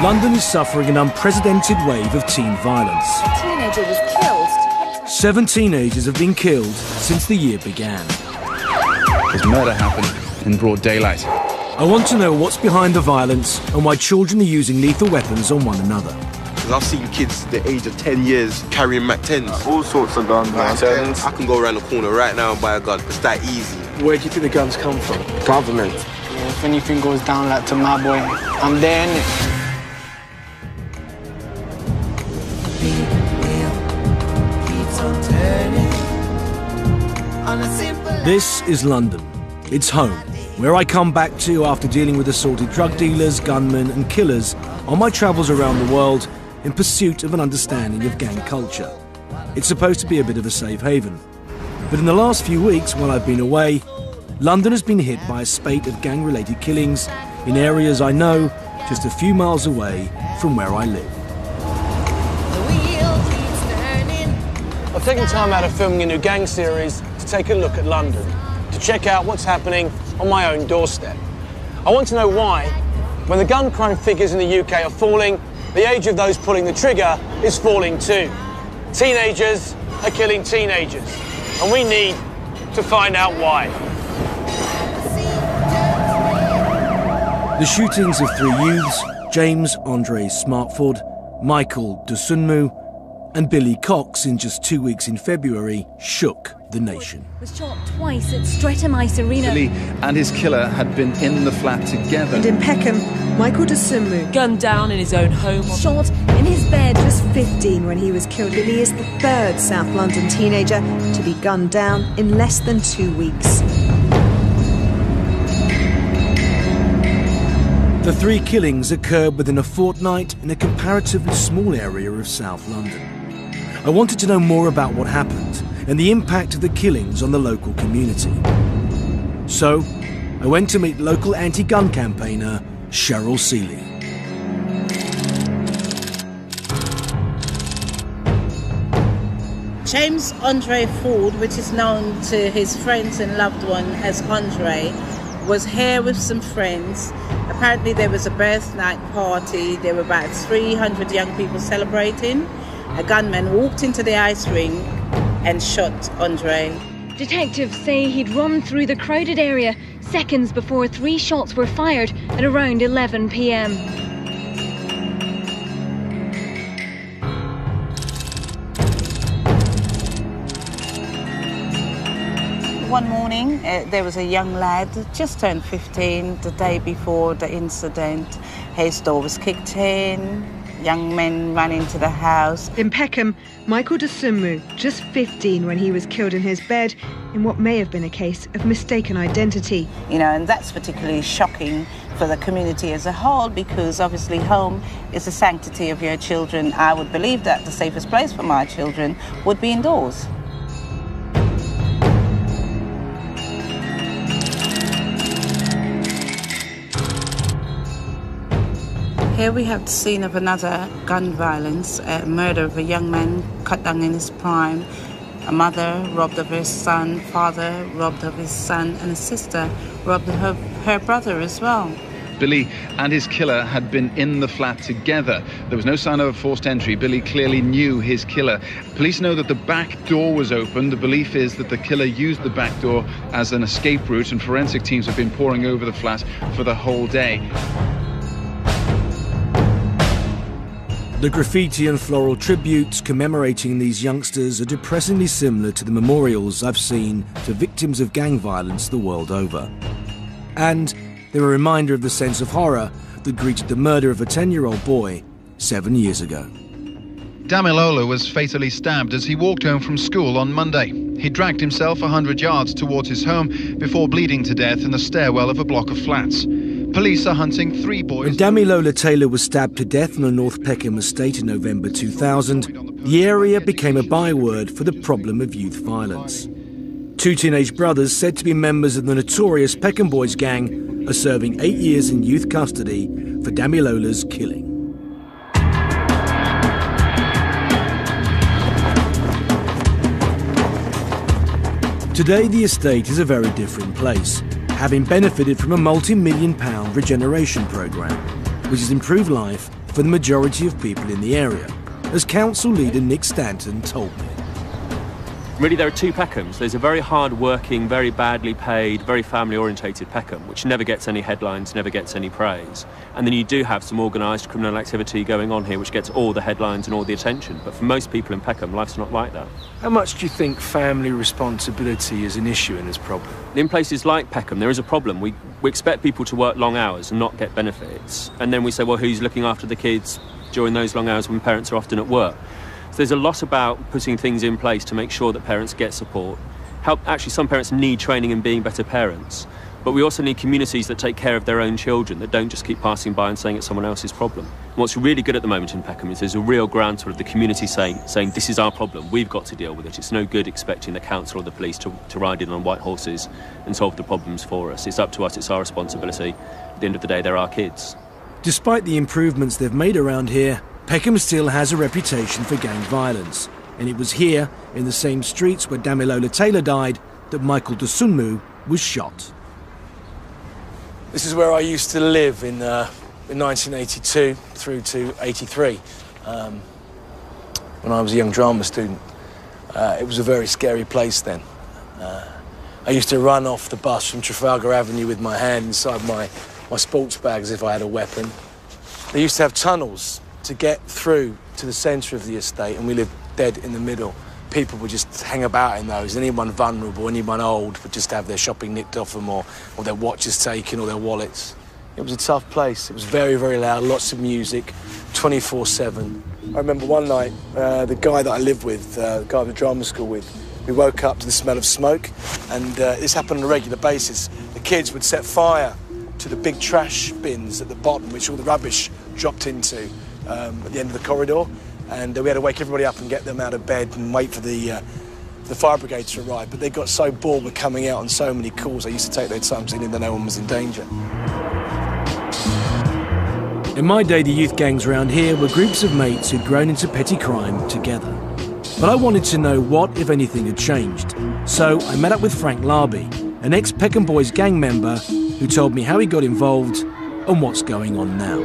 London is suffering an unprecedented wave of teen violence. A teenager was killed. 7 teenagers have been killed since the year began. This murder happened in broad daylight. I want to know what's behind the violence and why children are using lethal weapons on one another. Because I've seen kids the age of 10 years carrying Mac-10s. All sorts of guns. I can go around the corner right now and buy a gun. It's that easy. Where do you think the guns come from? Government. Yeah, if anything goes down like to my boy, I'm there, innit? This is London. It's home, where I come back to after dealing with assaulted drug dealers, gunmen and killers on my travels around the world in pursuit of an understanding of gang culture. It's supposed to be a bit of a safe haven. But in the last few weeks, while I've been away, London has been hit by a spate of gang-related killings in areas I know just a few miles away from where I live. I've taken time out of filming a new gang series to take a look at London, to check out what's happening on my own doorstep. I want to know why, when the gun crime figures in the UK are falling, the age of those pulling the trigger is falling too. Teenagers are killing teenagers, and we need to find out why. The shootings of 3 youths, James Andre Smartford, Michael Dosunmu and Billy Cox in just 2 weeks in February shook the nation. Was shot twice at Streatham Ice Arena. Billy and his killer had been in the flat together. And in Peckham, Michael Dosunmu, gunned down in his own home. shot in his bed, just 15 when he was killed. Billy is the 3rd South London teenager to be gunned down in less than 2 weeks. The 3 killings occurred within a fortnight in a comparatively small area of South London. I wanted to know more about what happened and the impact of the killings on the local community. So, I went to meet local anti-gun campaigner Cheryl Seeley. James Andre Ford, which is known to his friends and loved one as Andre, was here with some friends. Apparently there was a birth night party. There were about 300 young people celebrating. A gunman walked into the ice rink and shot Andre. Detectives say he'd run through the crowded area seconds before 3 shots were fired at around 11 p.m. One morning, there was a young lad, just turned 15, the day before the incident. His door was kicked in, young men ran into the house. In Peckham, Michael Dosunmu, just 15 when he was killed in his bed in what may have been a case of mistaken identity. You know, and that's particularly shocking for the community as a whole, because obviously home is the sanctity of your children. I would believe that the safest place for my children would be indoors. Here we have the scene of another gun violence, a murder of a young man cut down in his prime, a mother robbed of her son, father robbed of his son, and a sister robbed of her brother as well. Billy and his killer had been in the flat together. There was no sign of a forced entry. Billy clearly knew his killer. Police know that the back door was open. The belief is that the killer used the back door as an escape route, and forensic teams have been poring over the flat for the whole day. The graffiti and floral tributes commemorating these youngsters are depressingly similar to the memorials I've seen to victims of gang violence the world over. And they're a reminder of the sense of horror that greeted the murder of a 10-year-old boy 7 years ago. Damilola was fatally stabbed as he walked home from school on Monday. He dragged himself 100 yards towards his home before bleeding to death in the stairwell of a block of flats. Police are hunting 3 boys. When Damilola Taylor was stabbed to death on the North Peckham estate in November 2000, the area became a byword for the problem of youth violence. 2 teenage brothers said to be members of the notorious Peckham Boys gang are serving 8 years in youth custody for Damilola's killing. Today, the estate is a very different place, having benefited from a multi-million-pound regeneration programme, which has improved life for the majority of people in the area, as council leader Nick Stanton told me. Really, there are two Peckhams. There's a very hard-working, very badly paid, very family-orientated Peckham, which never gets any headlines, never gets any praise. And then you do have some organised criminal activity going on here, which gets all the headlines and all the attention. But for most people in Peckham, life's not like that. How much do you think family responsibility is an issue in this problem? In places like Peckham, there is a problem. We expect people to work long hours and not get benefits. And then we say, well, who's looking after the kids during those long hours when parents are often at work? So there's a lot about putting things in place to make sure that parents get support. Actually, some parents need training in being better parents, but we also need communities that take care of their own children, that don't just keep passing by and saying it's someone else's problem. And what's really good at the moment in Peckham is there's a real groundswell of the community saying this is our problem, we've got to deal with it. It's no good expecting the council or the police to ride in on white horses and solve the problems for us. It's up to us, it's our responsibility. At the end of the day, they're our kids. Despite the improvements they've made around here, Peckham still has a reputation for gang violence, and it was here, in the same streets where Damilola Taylor died, that Michael Dosunmu was shot. This is where I used to live in 1982 through to 83, when I was a young drama student. It was a very scary place then. I used to run off the bus from Trafalgar Avenue with my hand inside my sports bag as if I had a weapon. They used to have tunnels to get through to the centre of the estate, and we lived dead in the middle. People would just hang about in those. Anyone vulnerable, anyone old would just have their shopping nicked off them or their watches taken or their wallets. It was a tough place. It was very, very loud, lots of music, 24/7. I remember one night, the guy that I lived with, the guy I went to drama school with, we woke up to the smell of smoke, and this happened on a regular basis. The kids would set fire to the big trash bins at the bottom, which all the rubbish dropped into. At the end of the corridor, and we had to wake everybody up and get them out of bed and wait for the fire brigade to arrive. But they got so bored with coming out on so many calls, they used to take their time seeing that no one was in danger. In my day, the youth gangs around here were groups of mates who'd grown into petty crime together. But I wanted to know what, if anything, had changed. So I met up with Frank Larby, an ex-Peckham Boys gang member, who told me how he got involved and what's going on now.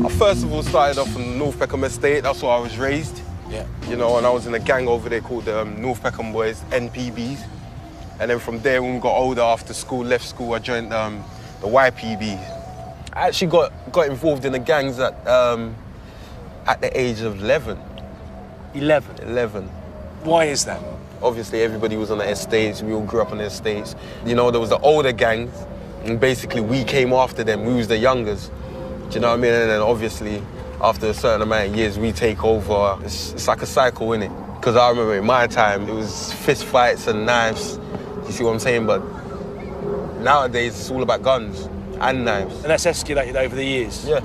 I first of all started off on North Peckham Estate. That's where I was raised. Yeah. You know, and I was in a gang over there called the North Peckham Boys, NPBs. And then from there, when we got older, after school, left school, I joined the YPBs. I actually got involved in the gangs at the age of 11. 11? 11. Why is that? Obviously, everybody was on the estates. We all grew up on the estates. You know, there was the older gangs, and basically we came after them. We was the youngers. Do you know what I mean? And then obviously, after a certain amount of years, we take over. It's like a cycle, innit? Because I remember in my time, it was fist fights and knives. You see what I'm saying? But nowadays, it's all about guns and knives. And that's escalated over the years? Yeah.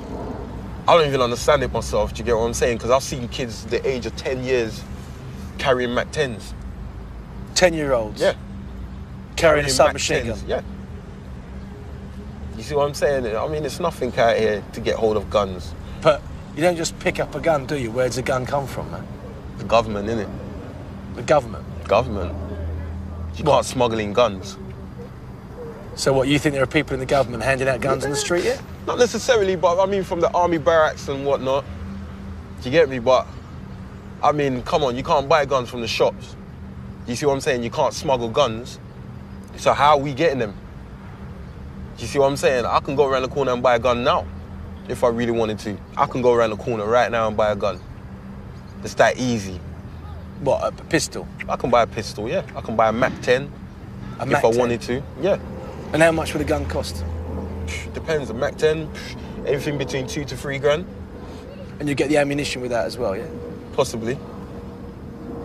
I don't even understand it myself, do you get what I'm saying? Because I've seen kids the age of 10 years carrying Mac 10s. 10-year-olds? Yeah. Carrying a submachine gun? Yeah. You see what I'm saying? I mean, it's nothing out here to get hold of guns. But you don't just pick up a gun, do you? Where does a gun come from, man? The government, innit? The government? Government. You can't smuggle in guns. So what, you think there are people in the government handing out guns in the street yet? Not necessarily, but I mean from the army barracks and whatnot. Do you get me? But, I mean, come on, you can't buy guns from the shops. You see what I'm saying? You can't smuggle guns. So how are we getting them? You see what I'm saying? I can go around the corner and buy a gun now, if I really wanted to. I can go around the corner right now and buy a gun. It's that easy. What, a pistol? I can buy a pistol, yeah. I can buy a Mac 10 if I wanted to, yeah. And how much would a gun cost? Depends. A Mac 10, anything between 2 to 3 grand. And you get the ammunition with that as well, yeah? Possibly.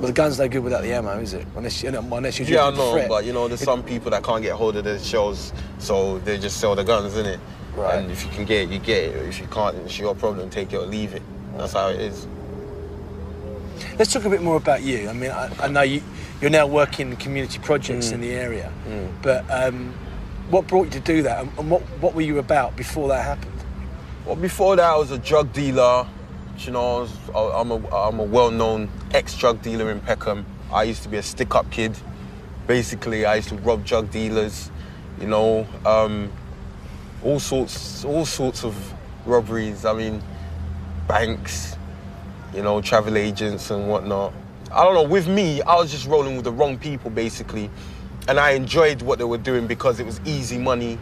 But the gun's no good without the ammo, is it? Unless you're yeah, I know, but you know, there's some people that can't get hold of the shells, so they just sell the guns, innit? Right. And if you can get it, you get it. If you can't, it's your problem. Take it or leave it. That's how it is. Let's talk a bit more about you. I mean, I know you're now working in community projects in the area, but What brought you to do that, and what were you about before that happened? Well, before that, I was a drug dealer. You know, I'm a well-known ex-drug dealer in Peckham. I used to be a stick-up kid. Basically, I used to rob drug dealers, you know, all sorts of robberies. I mean, banks, you know, travel agents and whatnot. I don't know, with me, I was just rolling with the wrong people, basically. And I enjoyed what they were doing because it was easy money.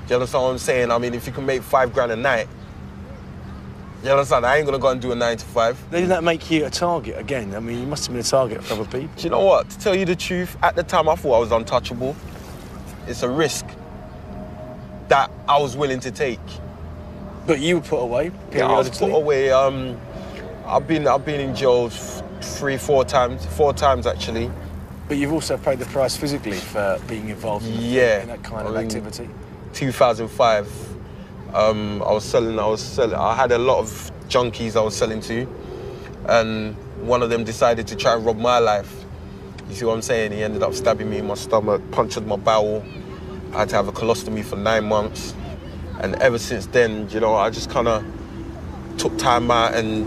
You understand what I'm saying? I mean, if you can make £5 a night, you understand? I ain't gonna go and do a 9 to 5. Didn't that make you a target again? I mean, you must have been a target for other people. Do you know what? To tell you the truth, at the time I thought I was untouchable. It's a risk that I was willing to take. But you were put away periodically? Yeah, I was put away. I've been in jail 4 times actually. But you've also paid the price physically for being involved in that kind of activity. 2005. I was selling. I had a lot of junkies I was selling to, and one of them decided to try and rob my life. You see what I'm saying? He ended up stabbing me in my stomach, punctured my bowel. I had to have a colostomy for 9 months, and ever since then, you know, I just kind of took time out and,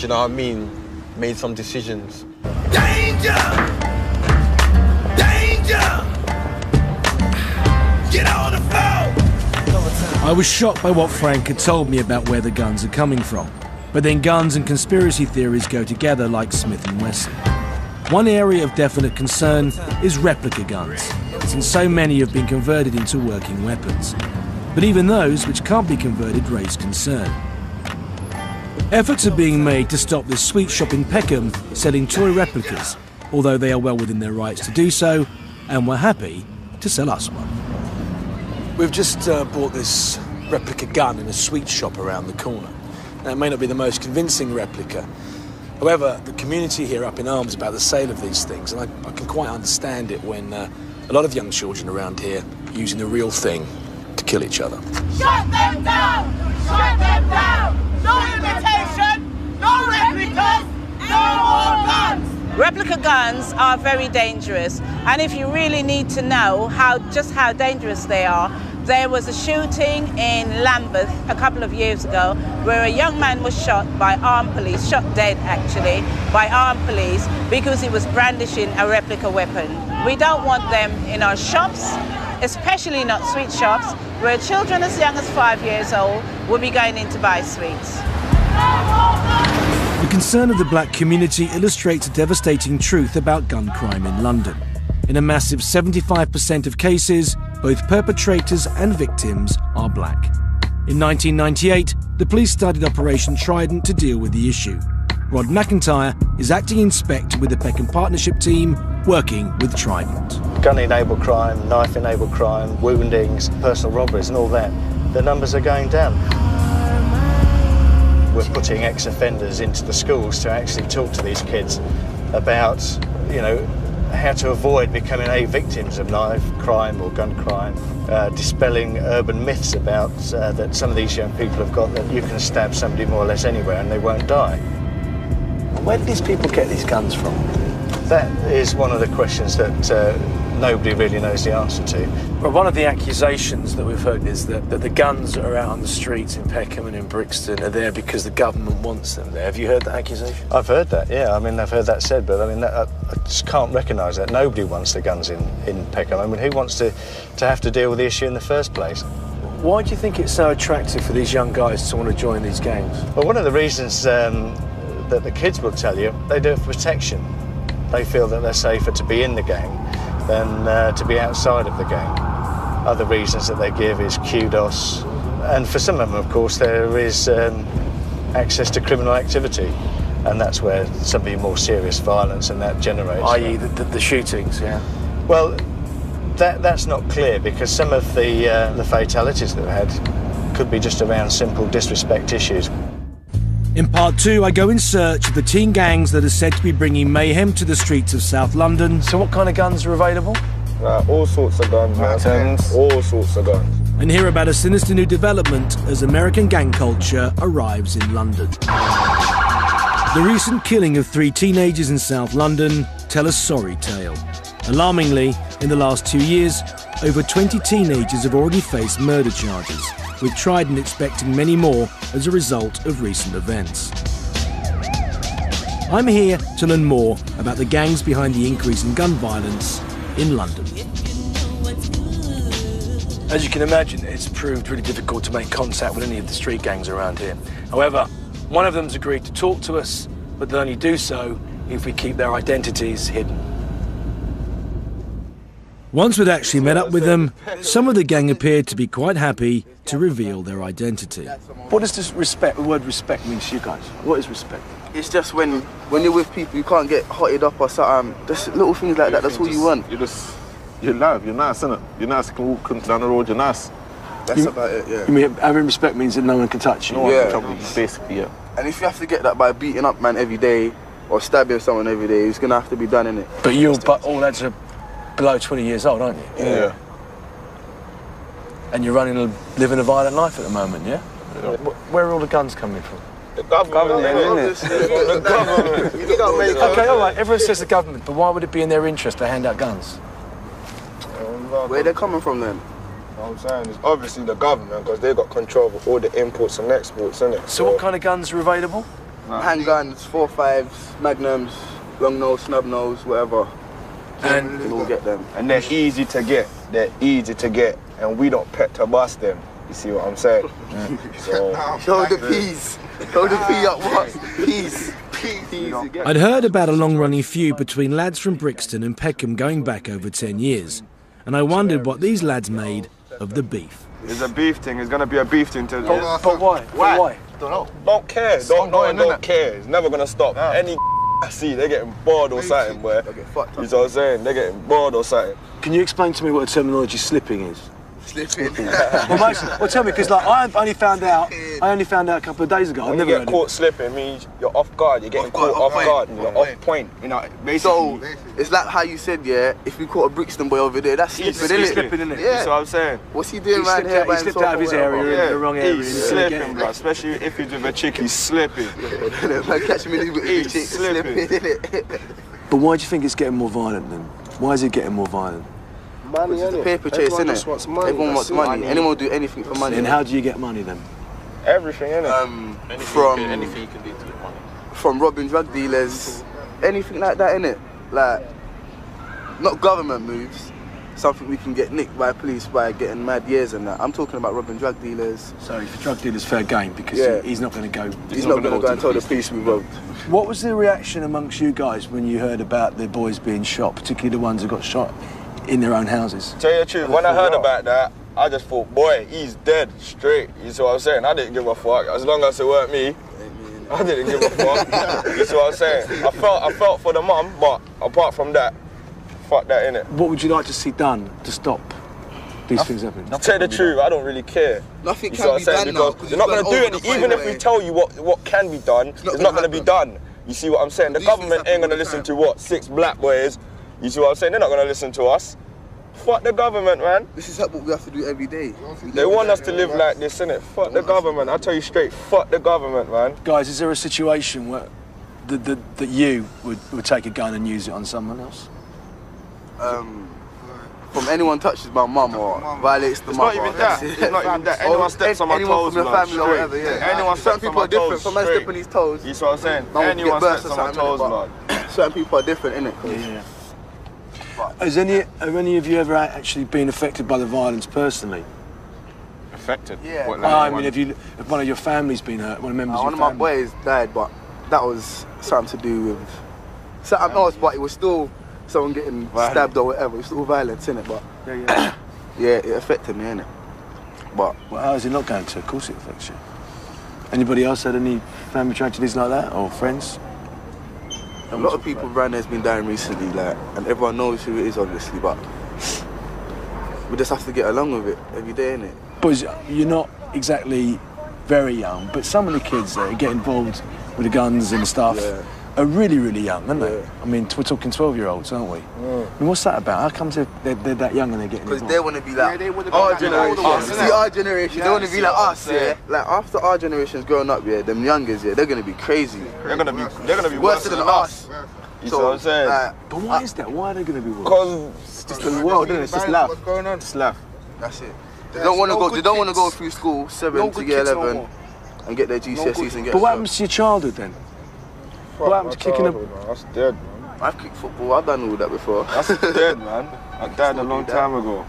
you know what I mean, made some decisions. Danger! Danger! Get on the floor! I was shocked by what Frank had told me about where the guns are coming from. But then guns and conspiracy theories go together like Smith & Wesson. One area of definite concern is replica guns, since so many have been converted into working weapons. But even those which can't be converted raise concern. Efforts are being made to stop this sweet shop in Peckham selling toy replicas, although they are well within their rights to do so, and were happy to sell us one. We've just bought this replica gun in a sweet shop around the corner. Now, it may not be the most convincing replica. However, the community here up in arms about the sale of these things, and I can quite understand it when a lot of young children around here using the real thing to kill each other. Shut them down! Shut them down! No imitation! No replicas! No more guns! Replica guns are very dangerous, and if you really need to know just how dangerous they are, there was a shooting in Lambeth a couple of years ago where a young man was shot by armed police, shot dead actually, by armed police because he was brandishing a replica weapon. We don't want them in our shops, especially not sweet shops, where children as young as 5 years old will be going in to buy sweets. The concern of the black community illustrates a devastating truth about gun crime in London. In a massive 75% of cases, both perpetrators and victims are black. In 1998, the police started Operation Trident to deal with the issue. Rod McIntyre is acting inspector with the Peckham Partnership team, working with Trident. Gun-enabled crime, knife-enabled crime, woundings, personal robberies and all that, the numbers are going down. We're putting ex-offenders into the schools to actually talk to these kids about, you know, how to avoid becoming victims of knife crime or gun crime, dispelling urban myths about that some of these young people have got, that you can stab somebody more or less anywhere and they won't die. Where do these people get these guns from? That is one of the questions that nobody really knows the answer to. Well, one of the accusations that we've heard is that the guns that are out on the streets in Peckham and in Brixton are there because the government wants them there. Have you heard that accusation? I've heard that, yeah. I mean, I've heard that said, but I mean, I just can't recognise that. Nobody wants the guns in Peckham. I mean, who wants to have to deal with the issue in the first place? Why do you think it's so attractive for these young guys to want to join these gangs? Well, one of the reasons that the kids will tell you, they do it for protection. They feel that they're safer to be in the gang than to be outside of the gang. Other reasons that they give is kudos, and for some of them, of course, there is access to criminal activity, and that's where some of the more serious violence and that generates. I.e. the shootings, yeah? Well, that's not clear, because some of the fatalities that we've had could be just around simple disrespect issues. In part 2, I go in search of the teen gangs that are said to be bringing mayhem to the streets of South London. So what kind of guns are available? All sorts of guns, man. All sorts of guns. And hear about a sinister new development as American gang culture arrives in London. The recent killing of 3 teenagers in South London tell a sorry tale. Alarmingly, in the last 2 years, over 20 teenagers have already faced murder charges, with Trident expecting many more as a result of recent events. I'm here to learn more about the gangs behind the increase in gun violence in London. As you can imagine, it's proved really difficult to make contact with any of the street gangs around here. However, one of them's agreed to talk to us, but they'll only do so if we keep their identities hidden. Once we'd actually met up with them, some of the gang appeared to be quite happy to reveal their identity. What does this the word respect mean to you guys? What is respect? It's just when you're with people, you can't get hotted up or something. Just little things like that, that's all you want. You're live, you're nice, innit? You're nice, you can walk down the road, you're nice. That's about it, yeah. You mean having respect means that no one can touch you? No one can trouble you, basically, yeah. And if you have to get that by beating up man every day or stabbing someone every day, it's gonna have to be done, innit? But all lads are below 20 years old, aren't you? Yeah. And you're living a violent life at the moment, yeah? Where are all the guns coming from? The government, innit? The government. Okay, all right, everyone says the government, but why would it be in their interest to hand out guns? Where they're coming from then? I'm saying it's obviously the government because they got control of all the imports and exports, innit? So what kind of guns are available? Handguns, 4.5s, magnums, long nose, snub nose, whatever. And we'll get them. And they're easy to get. They're easy to get, and we don't pet to bust them. You see what I'm saying? So, show the peas. Show the pea up what? Peas. I'd heard about a long-running feud between lads from Brixton and Peckham going back over 10 years, and I wondered what these lads made of the beef. It's a beef thing. It's gonna be a beef thing to. But why? Why? Don't know. Don't care. Don't care. It's never gonna stop. Any I see, they're getting bored or something, boy. You know what I'm saying? They're getting bored or something. Can you explain to me what the terminology slipping is? Slipping. well, tell me, because like I only found out a couple of days ago. When you get caught slipping, means you're off guard. You're getting caught off guard. You're off point. You know, basically. So it's like how you said, yeah. If we caught a Brixton boy over there, that's slipping, isn't it? Slipping, innit? Yeah. That's what I'm saying. What's he doing right here? He slipped out of his area, in the wrong area. He's slipping, bro. Especially if he's with a chick, he's slipping. Catch him in his chick, slipping. But why do you think it's getting more violent then? Why is it getting more violent? Money, it's a paper chase, innit? Everyone wants money. Anyone will do anything for money. And how do you get money then? Everything, innit? Anything you can do to get money. From robbing drug dealers, anything like that, innit? Like, not government moves, something we can get nicked by police by getting mad years and that. I'm talking about robbing drug dealers. So for drug dealers, fair game, because he's not going to go... He's not going to go and tell the police we robbed. What was the reaction amongst you guys when you heard about the boys being shot, particularly the ones who got shot in their own houses? Tell you the truth, when I heard about that, I just thought, boy, he's dead straight. You see what I'm saying? I didn't give a fuck. As long as it weren't me, I didn't give a fuck. You see what I'm saying? I felt for the mum, but apart from that, fuck that, innit? What would you like to see done to stop these things happening? To tell you the truth, I don't really care. Nothing can be done now. Because you're not going to do anything. Even if we tell you what can be done, it's not going to be done. You see what I'm saying? The government ain't going to listen to what? 6 black boys. You see what I'm saying? They're not going to listen to us. Fuck the government, man. This is what we have to do every day. They want us to live like this, innit? Fuck the government. I tell you straight, fuck the government, man. Guys, is there a situation where that you would take a gun and use it on someone else? From anyone touches my mum or violates the mother. It's not even that. Anyone steps on my toes, from the family or whatever, yeah. Anyone steps on my toes, different. From man stepping his toes. You see what I'm saying? Anyone steps on my toes, blood. Certain people are different, innit? Yeah. Have any of you ever actually been affected by the violence personally? Affected? Yeah. I mean, if one of your family's been hurt, one of members of your family. One of my boys died, but that was something to do with something else, but it was still someone getting stabbed or whatever. It was still violence, innit? But yeah, it affected me, innit? But well, how is it not going to? Of course it affects you. Anybody else had any family tragedies like that, or friends? A lot of people around there's been dying recently, like, and everyone knows who it is, obviously, but we just have to get along with it every day, innit? But you're not exactly very young, but some of the kids that get involved with the guns and stuff are really, really young, aren't they? I mean, we're talking 12-year-olds, aren't we? I mean, what's that about? How come they're that young and they're getting involved? Because they want to be like our generation. See, our generation, they want to be like us, yeah? Like, after our generation's growing up, yeah, them youngers, yeah, they're going to be crazy. They're gonna be worse than us. You see what I'm saying? But why is that? Why are they going to be wolves? Because It's just the world, isn't it? It's just life. What's going on? It's life. That's it. They don't want to go. They don't want to go through school 7 to year 11 and get their GCSEs and get. But what happens to your childhood then? What happened to kicking a... That's dead, man. I've kicked football. I've done all that before. That's dead, man. I died a long time ago.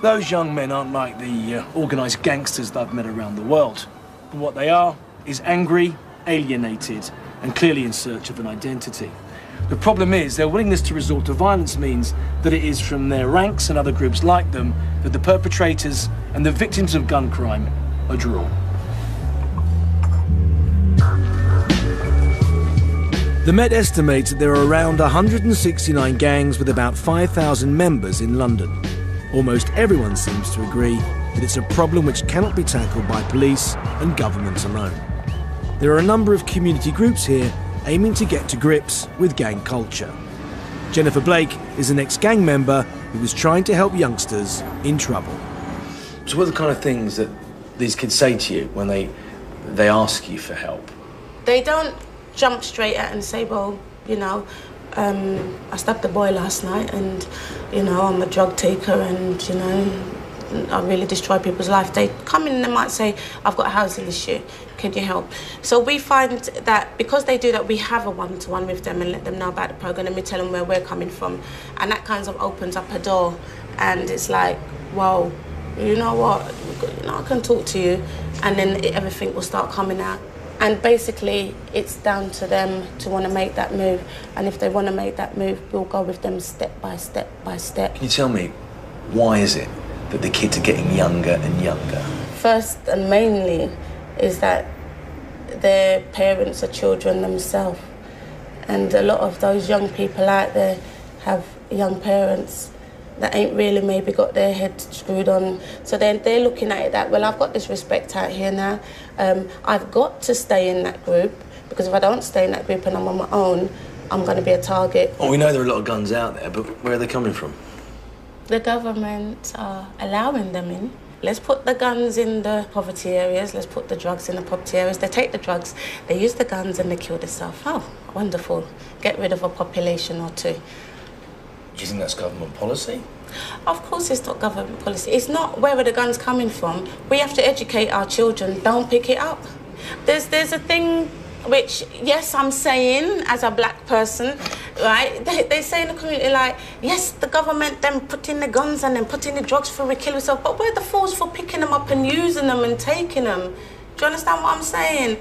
Those young men aren't like the organised gangsters that I've met around the world. And what they are is angry, alienated, and clearly in search of an identity. The problem is their willingness to resort to violence means that it is from their ranks and other groups like them that the perpetrators and the victims of gun crime are drawn. The Met estimates that there are around 169 gangs with about 5,000 members in London. Almost everyone seems to agree that it's a problem which cannot be tackled by police and government alone. There are a number of community groups here aiming to get to grips with gang culture. Jennifer Blake is an ex-gang member who is trying to help youngsters in trouble. So what are the kind of things that these kids say to you when they ask you for help? They don't jump straight at and say, well, you know, I stabbed the boy last night and, you know, I'm a drug taker and, you know, I really destroy people's life. They come in and they might say, I've got a housing issue, can you help? So we find that because they do that, we have a one-to-one with them and let them know about the programme and we tell them where we're coming from. And that kind of opens up a door and it's like, whoa, you know what, you know, I can talk to you, and then everything will start coming out. And basically, it's down to them to want to make that move. And if they want to make that move, we'll go with them step by step by step. Can you tell me, why is it that the kids are getting younger and younger? First and mainly is that their parents are children themselves. And a lot of those young people out there have young parents that ain't really maybe got their head screwed on. So then they're looking at it that, well, I've got this respect out here now. I've got to stay in that group, because if I don't stay in that group and I'm on my own, I'm going to be a target. Oh, we know there are a lot of guns out there, but where are they coming from? The government are allowing them in. Let's put the guns in the poverty areas, let's put the drugs in the poverty areas. They take the drugs, they use the guns and they kill themselves. Oh, wonderful. Get rid of a population or two. Do you think that's government policy? Of course it's not government policy. It's not where are the guns coming from. We have to educate our children, don't pick it up. There's a thing which, yes, I'm saying as a black person, right? They say in the community, like, yes, the government then put in the guns and then put in the drugs for we kill ourselves, but we're the fools for picking them up and using them and taking them. Do you understand what I'm saying?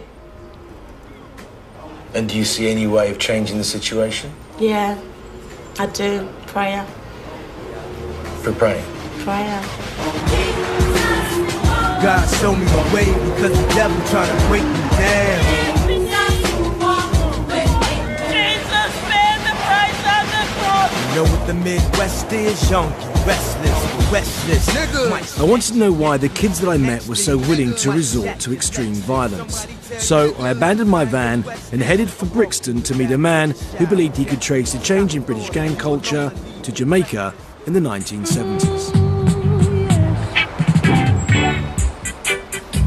And do you see any way of changing the situation? Yeah, I do. Prayer. For praying? Prayer. God show me my way because the devil trying to break me down. Jesus paid the price on the cross. You know what the Midwest is? Junkie, restless, I wanted to know why the kids that I met were so willing to resort to extreme violence. So I abandoned my van and headed for Brixton to meet a man who believed he could trace a change in British gang culture to Jamaica in the 1970s.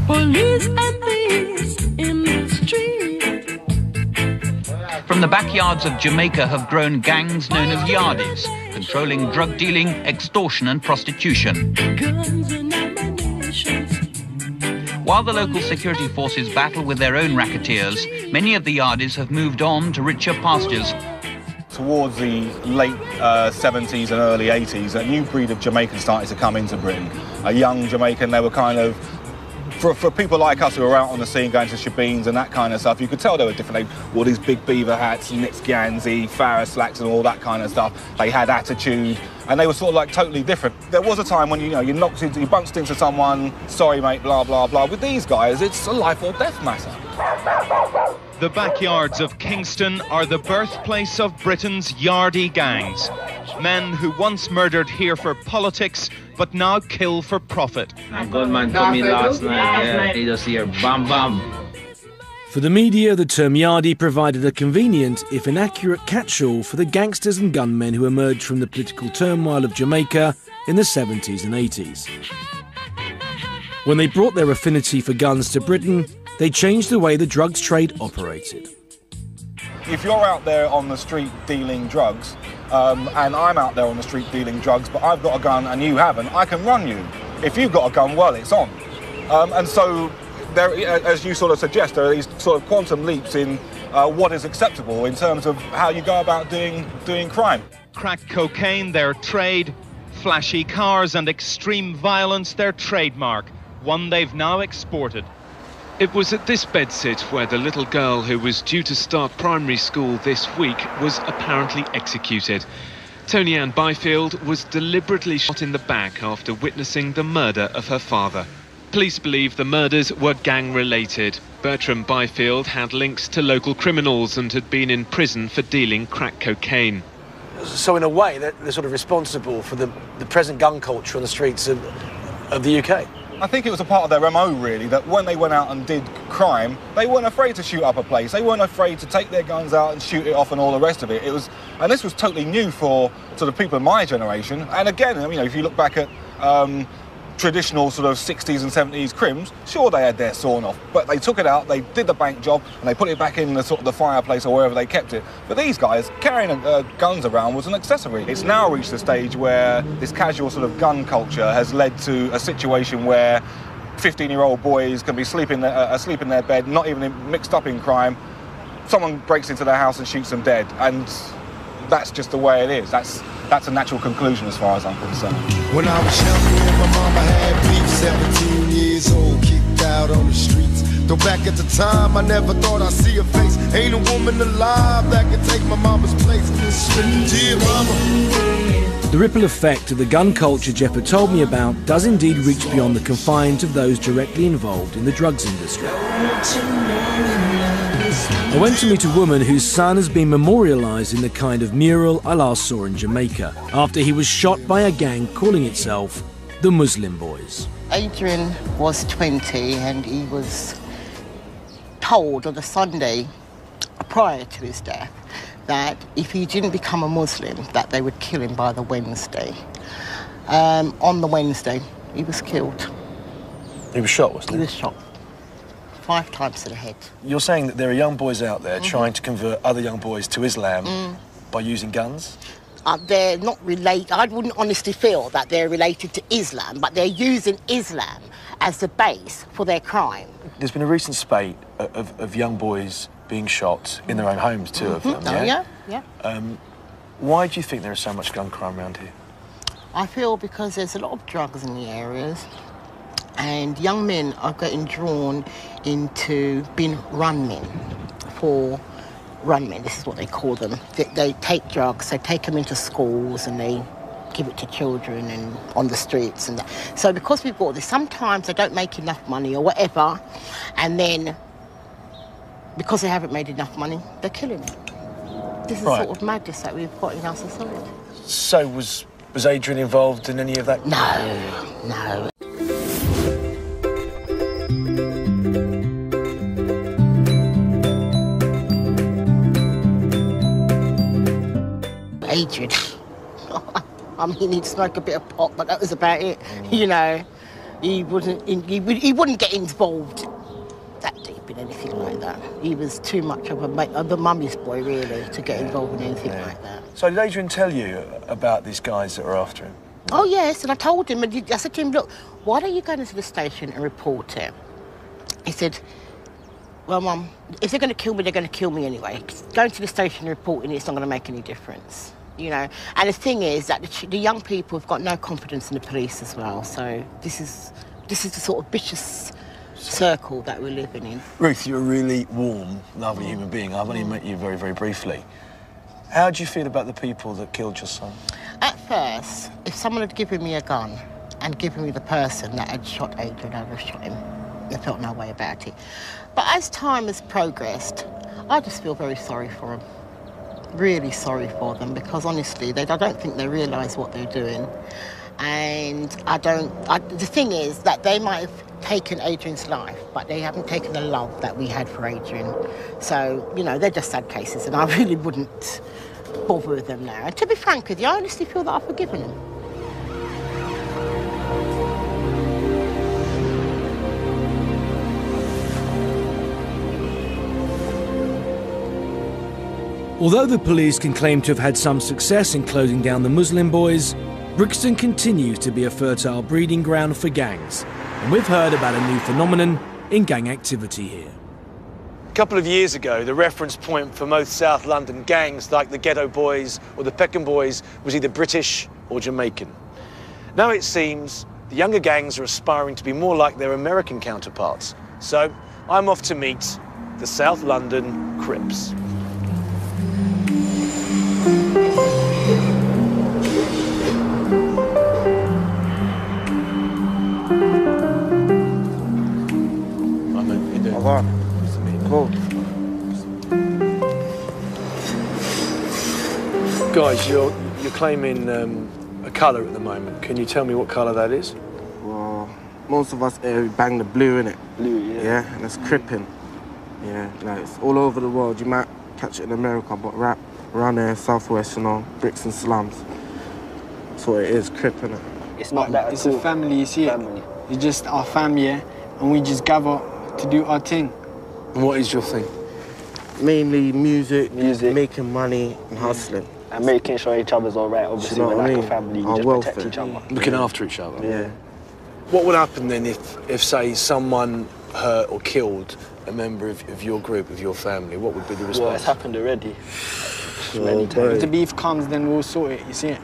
Police and thieves in the street. From the backyards of Jamaica have grown gangs known as yardies, controlling drug dealing, extortion and prostitution. While the local security forces battle with their own racketeers, many of the yardies have moved on to richer pastures. Towards the late 70s and early 80s, a new breed of Jamaican started to come into Britain. A young Jamaican, they were kind of, for people like us who were out on the scene going to shebeens and that kind of stuff, you could tell they were different. They wore these big beaver hats, Nix Gansey, Farrah slacks and all that kind of stuff. They had attitude and they were sort of like totally different. There was a time when, you know, you bumped into someone, sorry mate, blah, blah, blah. With these guys, it's a life or death matter. The backyards of Kingston are the birthplace of Britain's yardie gangs. Men who once murdered here for politics, but now kill for profit. A gunman told me last night, yeah, he just here, bam, bam. For the media, the term yardie provided a convenient, if inaccurate, catch-all for the gangsters and gunmen who emerged from the political turmoil of Jamaica in the 70s and 80s. When they brought their affinity for guns to Britain, They changed the way the drugs trade operated. If you're out there on the street dealing drugs, and I'm out there on the street dealing drugs, but I've got a gun and you haven't, I can run you. If you've got a gun, well, it's on. And so, there, as you sort of suggest, there are these sort of quantum leaps in what is acceptable in terms of how you go about doing crime. Crack cocaine, their trade. Flashy cars and extreme violence, their trademark. One they've now exported. It was at this bedsit where the little girl who was due to start primary school this week was apparently executed. Tony Ann Byfield was deliberately shot in the back after witnessing the murder of her father. Police believe the murders were gang-related. Bertram Byfield had links to local criminals and had been in prison for dealing crack cocaine. So in a way, they're sort of responsible for the present gun culture on the streets of the UK. I think it was a part of their MO, really, that when they went out and did crime, they weren't afraid to shoot up a place. They weren't afraid to take their guns out and shoot it off and all the rest of it. And this was totally new for sort of people in my generation. And again, you know, if you look back at traditional sort of 60s and 70s crims, sure, they had their sawn off, but they took it out, they did the bank job, and they put it back in the sort of the fireplace or wherever they kept it. But these guys, carrying guns around was an accessory. It's now reached a stage where this casual sort of gun culture has led to a situation where 15-year-old boys can be asleep in their bed, not even mixed up in crime. Someone breaks into their house and shoots them dead, and that's just the way it is. That's a natural conclusion as far as I'm concerned. When I was young, my mama had beef, 17 years old, kicked out on the streets. Though back at the time, I never thought I'd see her face. Ain't a woman alive that could take my mama's place. Dear mama. The ripple effect of the gun culture Jeff had told me about does indeed reach beyond the confines of those directly involved in the drugs industry. I went to meet a woman whose son has been memorialised in the kind of mural I last saw in Jamaica after he was shot by a gang calling itself the Muslim Boys. Adrian was 20 and he was told on the Sunday prior to his death that if he didn't become a Muslim, that they would kill him by the Wednesday. On the Wednesday, he was killed. He was shot, wasn't he? He was shot 5 times to the head. You're saying that there are young boys out there trying to convert other young boys to Islam by using guns? They're not related. I wouldn't honestly feel that they're related to Islam, but they're using Islam as the base for their crime. There's been a recent spate of young boys being shot in their own homes, 2 of them. Oh, yeah. Why do you think there is so much gun crime around here? I feel because there's a lot of drugs in the areas and young men are getting drawn into being runmen for runmen, this is what they call them. They take drugs, they take them into schools and they give it to children and on the streets and that. So because we've got this, sometimes they don't make enough money or whatever, and then because they haven't made enough money, they're killing them. This is the sort of madness that we've got in our society. So was Adrian involved in any of that? No. Adrian, I mean, he'd smoke a bit of pot, but that was about it. You know, he wouldn't get involved that deep in anything like that. He was too much of a mummy's boy, really, to get involved in anything like that. So did Adrian tell you about these guys that were after him? Oh, yes, and I told him, and I said to him, look, why don't you go into the station and report it? He said, well, Mum, if they're going to kill me, they're going to kill me anyway. Going to the station and reporting it's not going to make any difference. You know, and the thing is that the young people have got no confidence in the police as well. So this is the sort of vicious circle that we're living in. Ruth, you're a really warm, lovely human being. I've only met you very, very briefly. How do you feel about the people that killed your son? At first, if someone had given me a gun and given me the person that had shot Adrian, I would have shot him. I felt no way about it. But as time has progressed, I just feel very sorry for them. Really sorry for them, because honestly, I don't think they realise what they're doing. And the thing is that they might have taken Adrian's life, but they haven't taken the love that we had for Adrian. So, you know, they're just sad cases, and I really wouldn't bother with them now. And to be frank with you, I honestly feel that I've forgiven them. Although the police can claim to have had some success in closing down the Muslim boys, Brixton continues to be a fertile breeding ground for gangs, and we've heard about a new phenomenon in gang activity here. A couple of years ago, the reference point for most South London gangs, like the Ghetto Boys or the Peckham Boys, was either British or Jamaican. Now it seems the younger gangs are aspiring to be more like their American counterparts. So I'm off to meet the South London Crips. Cool. Guys, you're claiming a colour at the moment. Can you tell me what colour that is? Well, most of us bang the blue in it. Blue, yeah. Yeah, and it's cripping. Yeah, like it's all over the world. You might catch it in America, but right around there, southwest, you know, Brixton slums. That's what it is, cripping it. It's not that. It's a family, you see. Family. It's just our family, yeah? And we just gather to do our thing. And what is your thing? Mainly music, making money and hustling. And making sure each other's all right. Obviously, You know we're what I like a mean? family, you Our just welfare. protect each other. Looking after each other. Yeah. What would happen then if say, someone hurt or killed a member of your group, of your family? What would be the response? Well, it's happened already. If the beef comes, then we'll sort it, you see it?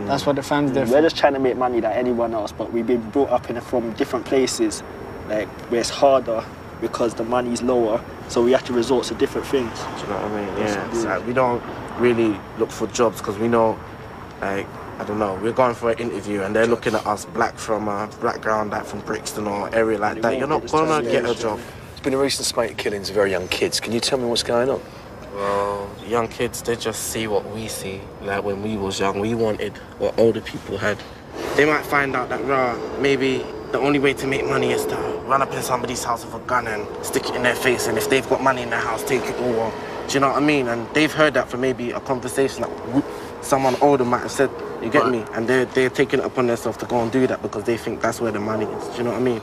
That's what the fam's there for. We're just trying to make money like anyone else, but we've been brought up from different places, like where it's harder because the money's lower, so we have to resort to different things. Do you know what I mean? Yeah, it's like we don't really look for jobs because we know, like, I don't know, we're going for an interview and they're looking at us black from a background, like from Brixton or area like that. You're not gonna get a job. There's been a recent spate of killings of very young kids. Can you tell me what's going on? Well, young kids, they just see what we see. Like when we was young, we wanted what older people had. They might find out that, maybe the only way to make money is to run up in somebody's house with a gun and stick it in their face, and if they've got money in their house, take it all. Do you know what I mean? And they've heard that from maybe a conversation that someone older might have said, you get me? And they're taking it upon themselves to go and do that because they think that's where the money is. Do you know what I mean?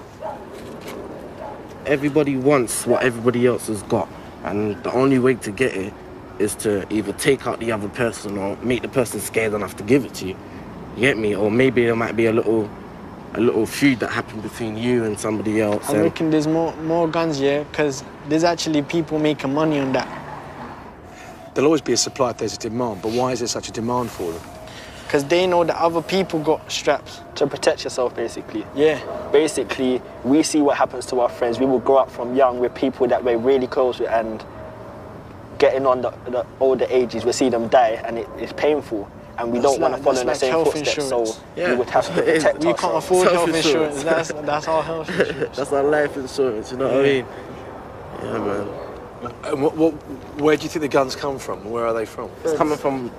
Everybody wants what everybody else has got, and the only way to get it is to either take out the other person or make the person scared enough to give it to you. You get me? Or maybe there might be a little feud that happened between you and somebody else. I reckon there's more guns, yeah, because there's actually people making money on that. There'll always be a supply if there's a demand, but why is there such a demand for them? Because they know that other people got straps. To protect yourself, basically. Yeah. Basically, we see what happens to our friends. We will grow up from young with people that we're really close with, and getting on the older ages, we see them die, and it's painful. And we don't want to follow in the same footsteps, so we would have to protect ourselves. We can't afford health insurance. That's our health insurance. That's our life insurance, you know what I mean? Yeah, man. And where do you think the guns come from? Where are they from? It's coming from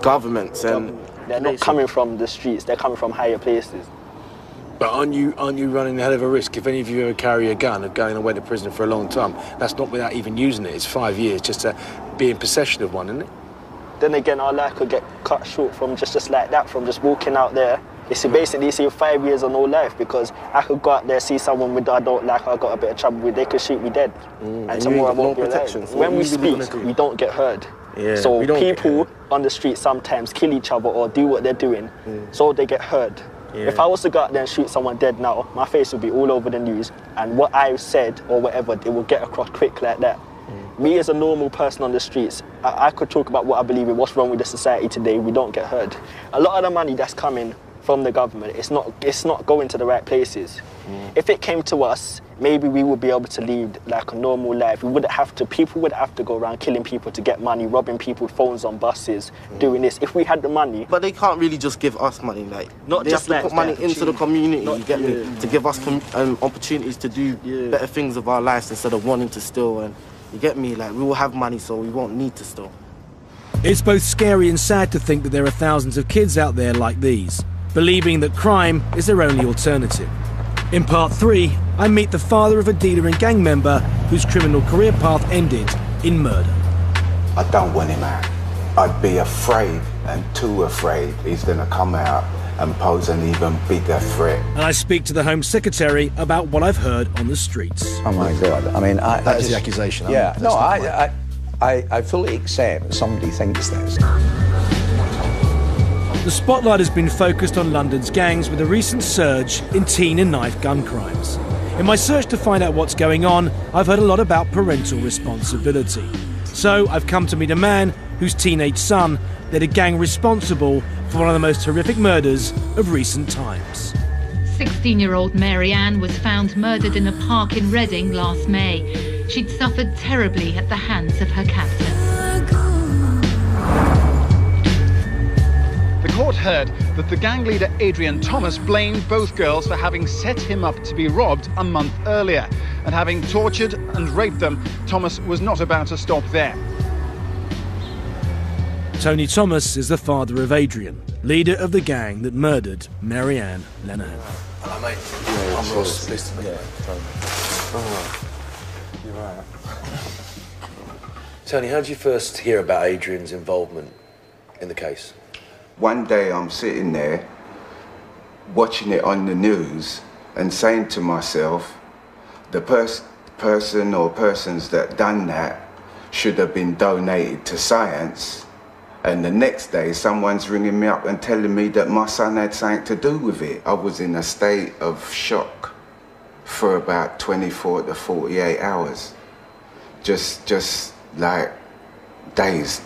governments and... They're not coming from the streets, they're coming from higher places. But aren't you running a hell of a risk? If any of you ever carry a gun of going away to prison for a long time, that's not without even using it. It's 5 years just to be in possession of one, isn't it? Then again, our life could get cut short from just like that, from just walking out there. It's basically 5 years or no life, because I could go out there, see someone with I don't like, I got a bit of trouble with, they could shoot me dead. And tomorrow I won't be alive. When we speak, we don't get heard. Yeah, so people on the street sometimes kill each other or do what they're doing, so they get heard. Yeah. If I was to go out there and shoot someone dead now, my face would be all over the news, and what I said or whatever, it will get across quick like that. Me as a normal person on the streets, I could talk about what I believe in, what's wrong with the society today, we don't get heard. A lot of the money that's coming from the government, it's not going to the right places. If it came to us, maybe we would be able to lead like a normal life. We wouldn't have to, people would have to go around killing people to get money, robbing people's phones on buses, doing this. If we had the money. But they can't really just give us money, like, not they just have to put money into the community, you get me? Yeah. To give us opportunities to do better things of our lives instead of wanting to steal, and you get me? Like, we will have money so we won't need to steal. It's both scary and sad to think that there are thousands of kids out there like these, believing that crime is their only alternative. In part 3, I meet the father of a dealer and gang member whose criminal career path ended in murder. I don't want him out. I'd be afraid, and too afraid he's going to come out and pose an even bigger threat. And I speak to the Home Secretary about what I've heard on the streets. Oh my God! I mean, That is the accusation. Yeah. No, I fully accept that somebody thinks this. The spotlight has been focused on London's gangs with a recent surge in teen and knife gun crimes. In my search to find out what's going on, I've heard a lot about parental responsibility. So I've come to meet a man whose teenage son led a gang responsible for one of the most horrific murders of recent times. 16-year-old Mary Ann was found murdered in a park in Reading last May. She'd suffered terribly at the hands of her captor. The court heard that the gang leader Adrian Thomas blamed both girls for having set him up to be robbed a month earlier. And having tortured and raped them, Thomas was not about to stop there. Tony Thomas is the father of Adrian, leader of the gang that murdered Mary Ann Lenehan. Hello, mate. Yeah, I'm Ross. Pleased to meet you. Oh, you're right. Tony, how did you first hear about Adrian's involvement in the case? One day I'm sitting there watching it on the news and saying to myself, the person or persons that done that should have been donated to science. And the next day someone's ringing me up and telling me that my son had something to do with it. I was in a state of shock for about 24 to 48 hours. Just like dazed.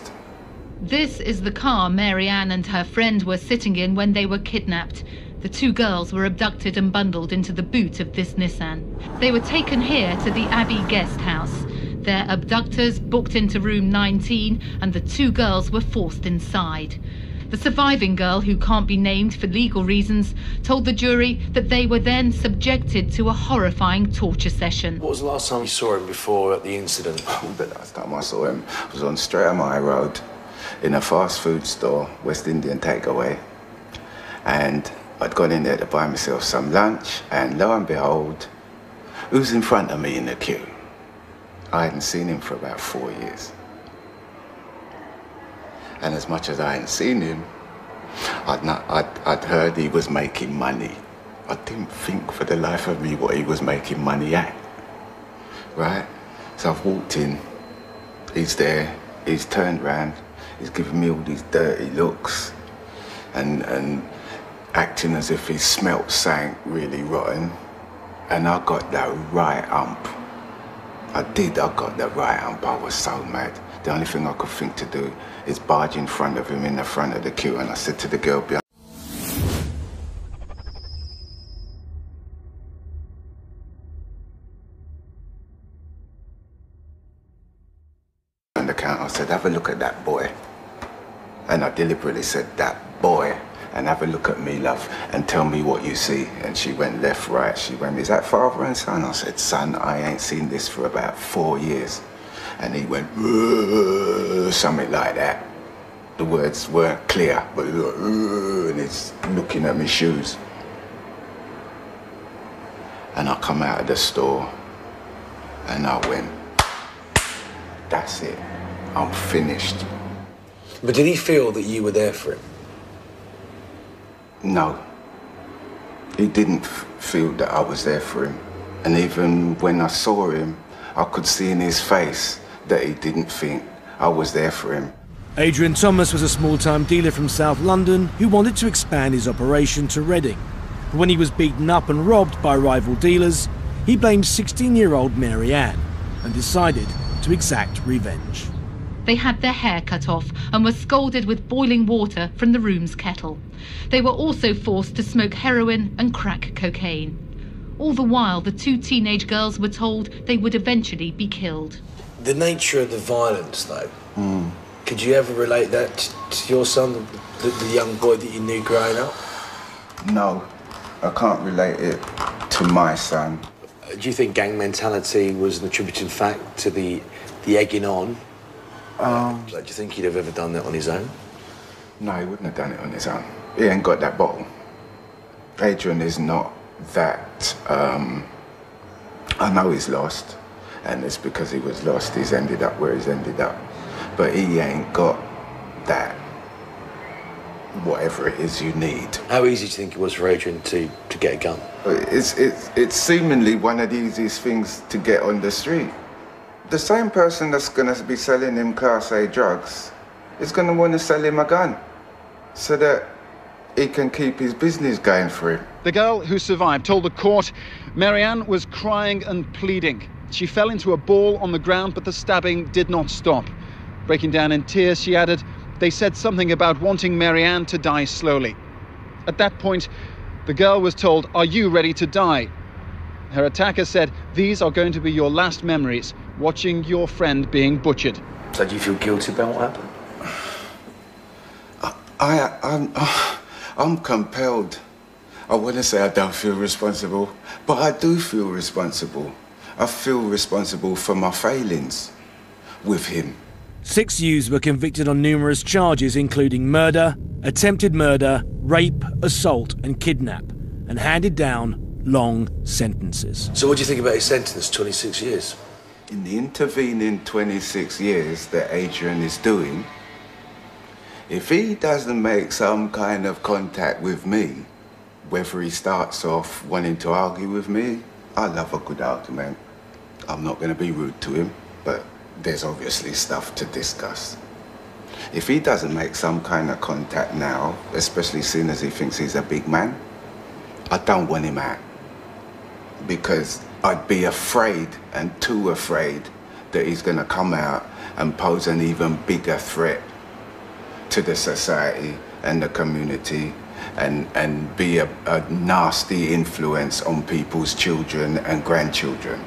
This is the car Mary Ann and her friend were sitting in when they were kidnapped. The two girls were abducted and bundled into the boot of this Nissan. They were taken here to the Abbey guest house. Their abductors booked into room 19 and the two girls were forced inside. The surviving girl, who can't be named for legal reasons, told the jury that they were then subjected to a horrifying torture session. What was the last time you saw him before the incident? The last time I saw him was on Streatham High Road in a fast food store, West Indian takeaway. And I'd gone in there to buy myself some lunch, and lo and behold, who's in front of me in the queue? I hadn't seen him for about 4 years. And as much as I hadn't seen him, I'd heard he was making money. I didn't think for the life of me what he was making money at, right? So I've walked in, he's there, he's turned round, he's giving me all these dirty looks and acting as if he smelt something really rotten. And I got that right ump. I got the right ump. I was so mad. The only thing I could think to do is barge in front of him in the front of the queue, and I said to the girl behind the counter, I said, have a look at that boy. And I deliberately said, that boy. And have a look at me, love, and tell me what you see. And she went left, right. She went, is that father and son? I said, son, I ain't seen this for about 4 years. And he went, something like that. The words weren't clear, but he was like, and he's looking at my shoes. And I come out of the store, and I went, that's it, I'm finished. But did he feel that you were there for him? No, he didn't feel that I was there for him. And even when I saw him, I could see in his face that he didn't think I was there for him. Adrian Thomas was a small-time dealer from South London who wanted to expand his operation to Reading. But when he was beaten up and robbed by rival dealers, he blamed 16-year-old Mary Ann and decided to exact revenge. They had their hair cut off and were scalded with boiling water from the room's kettle. They were also forced to smoke heroin and crack cocaine. All the while, the two teenage girls were told they would eventually be killed. The nature of the violence, though, could you ever relate that to your son, the young boy that you knew growing up? No, I can't relate it to my son. Do you think gang mentality was an attributing fact to the egging on? Do you think he'd have ever done that on his own? No, he wouldn't have done it on his own. He ain't got that bottle. Adrian is not that. I know he's lost, and it's because he was lost he's ended up where he's ended up. But he ain't got that, whatever it is you need. How easy do you think it was for Adrian to get a gun? It's seemingly one of the easiest things to get on the street. The same person that's going to be selling him Class A drugs is going to want to sell him a gun so that he can keep his business going for him. The girl who survived told the court Marianne was crying and pleading. She fell into a ball on the ground, but the stabbing did not stop. Breaking down in tears, she added, they said something about wanting Marianne to die slowly. At that point, the girl was told, are you ready to die? Her attacker said, these are going to be your last memories, watching your friend being butchered. So do you feel guilty about what happened? I'm compelled. I wouldn't say I don't feel responsible, but I do feel responsible. I feel responsible for my failings with him. 6 youths were convicted on numerous charges, including murder, attempted murder, rape, assault and kidnap, and handed down long sentences. So what do you think about his sentence, 26 years? In the intervening 26 years that Adrian is doing, if he doesn't make some kind of contact with me, whether he starts off wanting to argue with me, I love a good argument. I'm not going to be rude to him, but there's obviously stuff to discuss. If he doesn't make some kind of contact now, especially seeing as he thinks he's a big man, I don't want him out. Because I'd be afraid, and too afraid, that he's going to come out and pose an even bigger threat to the society and the community and be a nasty influence on people's children and grandchildren.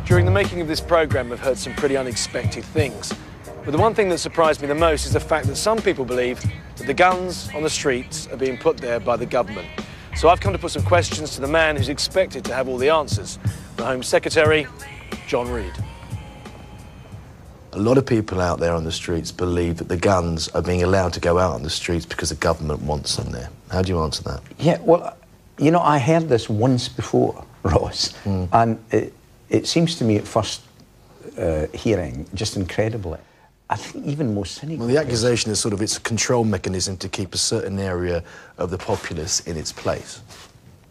During the making of this programme, I've heard some pretty unexpected things. But the one thing that surprised me the most is the fact that some people believe that the guns on the streets are being put there by the government. So I've come to put some questions to the man who's expected to have all the answers, the Home Secretary, John Reid. A lot of people out there on the streets believe that the guns are being allowed to go out on the streets because the government wants them there. How do you answer that? Yeah, well, you know, I heard this once before, Ross, and it seems to me at first hearing just incredible. I think even more cynical. Well, the accusation is sort of it's a control mechanism to keep a certain area of the populace in its place.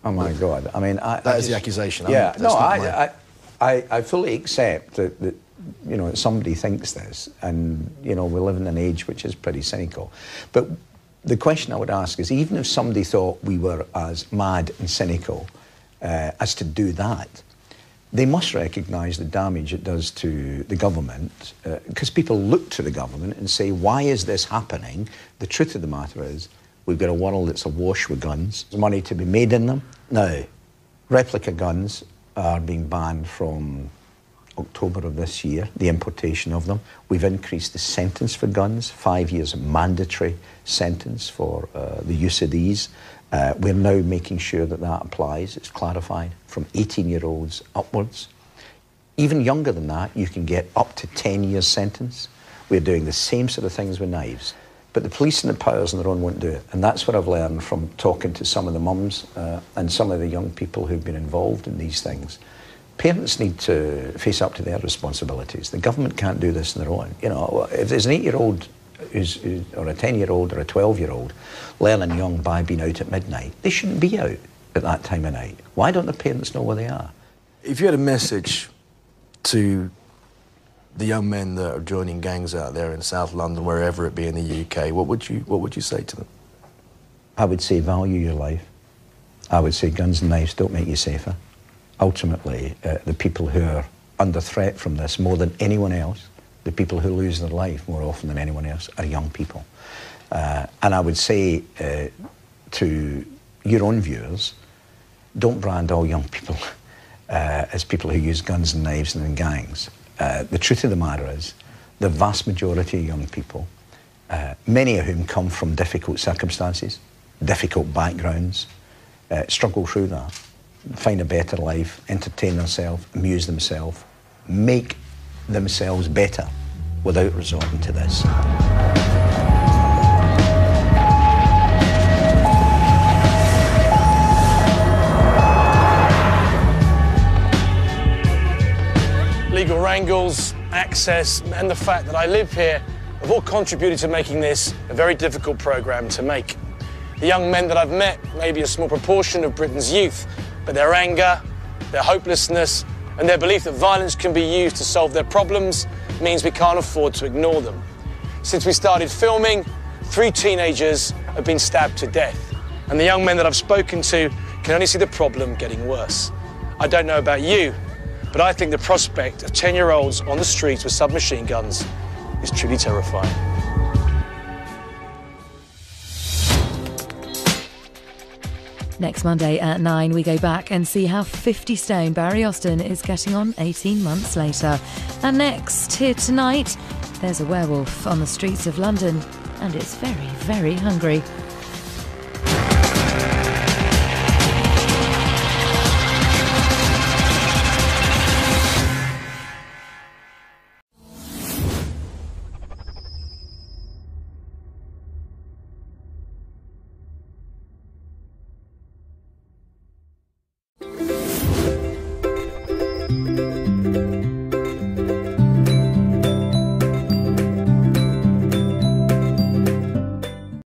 Oh my God! I mean, that is the accusation. Yeah, no, I fully accept that you know somebody thinks this, and you know we live in an age which is pretty cynical. But the question I would ask is, even if somebody thought we were as mad and cynical as to do that, they must recognise the damage it does to the government, because people look to the government and say, why is this happening? The truth of the matter is, we've got a world that's awash with guns. There's money to be made in them. Now, replica guns are being banned from October of this year, the importation of them. We've increased the sentence for guns, 5 years mandatory sentence for the use of these. We're now making sure that that applies. It's clarified from 18-year-olds upwards. Even younger than that, you can get up to 10 years sentence. We're doing the same sort of things with knives. But the police and the powers on their own won't do it. And that's what I've learned from talking to some of the mums and some of the young people who've been involved in these things. Parents need to face up to their responsibilities. The government can't do this on their own. You know, if there's an 8-year-old or a 10-year-old or a 12-year-old learning young by being out at midnight, they shouldn't be out at that time of night. Why don't the parents know where they are? If you had a message to the young men that are joining gangs out there in South London, wherever it be in the UK, what would you say to them? I would say value your life. I would say guns and knives don't make you safer. Ultimately, the people who are under threat from this more than anyone else, the people who lose their life more often than anyone else, are young people. And I would say to your own viewers, don't brand all young people as people who use guns and knives and in gangs. The truth of the matter is, the vast majority of young people, many of whom come from difficult circumstances, difficult backgrounds, struggle through that, find a better life, entertain themselves, amuse themselves, make themselves better without resorting to this. Legal wrangles, access, and the fact that I live here have all contributed to making this a very difficult programme to make. The young men that I've met may be a small proportion of Britain's youth, but their anger, their hopelessness, and their belief that violence can be used to solve their problems means we can't afford to ignore them. Since we started filming, 3 teenagers have been stabbed to death, and the young men that I've spoken to can only see the problem getting worse. I don't know about you, but I think the prospect of 10-year-olds on the streets with submachine guns is truly terrifying. Next Monday at 9, we go back and see how 50 stone Barry Austin is getting on 18 months later. And next, here tonight, there's a werewolf on the streets of London, and it's very, very hungry. Thank you.